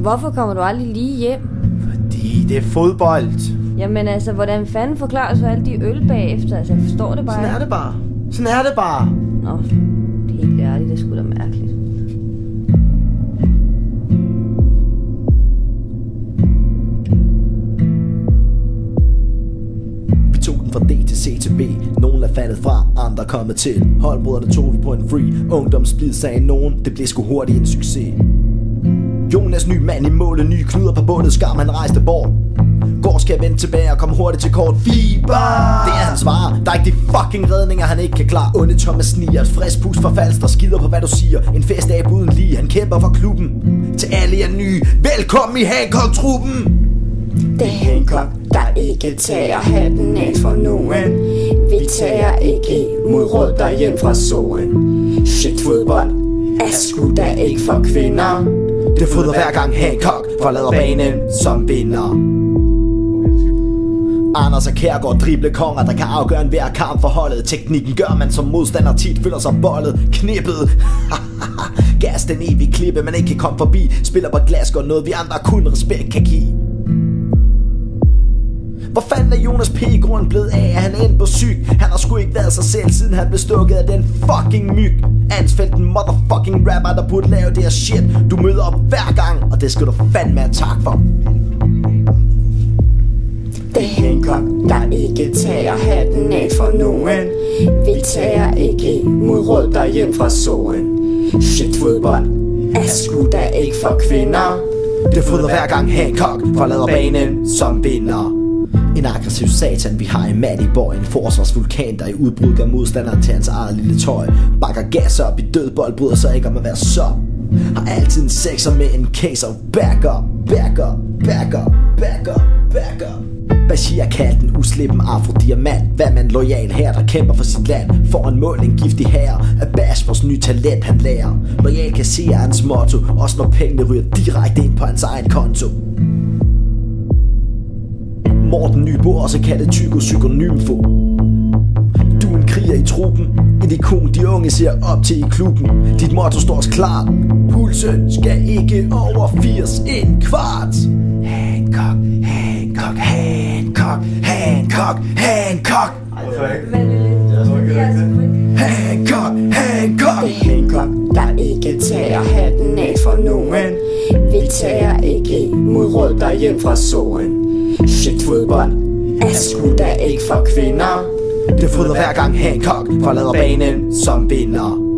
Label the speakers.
Speaker 1: Hvorfor kommer du aldrig lige hjem?
Speaker 2: Fordi det er fodbold.
Speaker 1: Jamen altså, hvordan fanden forklarer du så alle de øl bagefter? Altså, jeg forstår det bare.
Speaker 2: Sådan er det bare. Sådan er det bare.
Speaker 1: Nå, helt ærligt, det er sgu da mærkeligt.
Speaker 3: Vi tog den fra D til C til B. Nogen er faldet fra, andre kommet til. Holdbrødrene tog vi på en free. Ungdomsblid sagde nogen, det blev sgu hurtigt en succes. Jonas ny mand i målet, nye knuder på bundet, skam han rejste bort. Går skal jeg vende tilbage og komme hurtigt til kort. Fiber! Det er hans svar. Der er ikke de fucking redninger han ikke kan klare. Onde Thomas Snier, et frisk pus for falsk, der skider på hvad du siger. En fest af uden lige, han kæmper for klubben. Til alle jer nye, velkommen i Hancock-truppen.
Speaker 4: Det er Hancock, der ikke tager hatten af for nogen. Vi tager ikke mod råd derhjem fra solen. Shit, fodbold er sgu da ikke for kvinder.
Speaker 3: Det fodrer hver gang Hancock forlader banen som vinder. Anders og Kjærgaard, driblekonger, der kan afgøre en hver kamp for holdet. Teknikken gør man som modstander tit føler sig bollet. Knippet. Gas den evige klippe, man ikke kan komme forbi. Spiller på glas, går noget vi andre kun respekt kan give. Hvor fanden er Jonas P. grund blevet af, at han endte på syg? Han har sgu ikke været sig selv, siden han blev stukket af den fucking myg. Ansfeldt en motherfucking rapper, der burde lave det her shit. Du møder op hver gang, og det skal du fandme have tak for.
Speaker 4: Det er Hancock, der ikke tager hatten af for nogen. Vi tager ikke mod råd derhjem fra solen. Shit, fodbold er sgu da ikke for kvinder.
Speaker 3: Det fodrer hver gang Hancock forlader banen som vinder. En aggressiv satan vi har i Mattyboy. En forsvarsvulkan der i udbrud gør modstanderen til hans eget lille tøj. Bakker gas op i dødbold, bryder sig ikke om at være så. Har altid en sekser med en case of back up, back up, back up, back up, back up. Bashir kaldte den uslippen afrodiamant. Hvad man loyal her der kæmper for sit land. For en mål en giftig herre. At bash vores nye talent han lærer. Loyal kan se hans motto. Også når pengene ryger direkte ind på hans egen konto. Morten Nybo, også kaldet Tycho Psykonymfo. Du er en kriger i truppen. Et ikon de unge ser op til i klubben. Dit motto står også klart. Pulsen skal ikke over 80 en kvart. Hancock, Hancock, Hancock, Hancock, Hancock. Hancock, Hancock.
Speaker 4: Det er Hancock, der ikke tager hatten af for nogen. Vi tager ikke mod råd derhjem fra solen. Shit, fodbold er sgu da ikke for kvinder.
Speaker 3: Det fodrer hver gang Hancock forlader banen som vinder.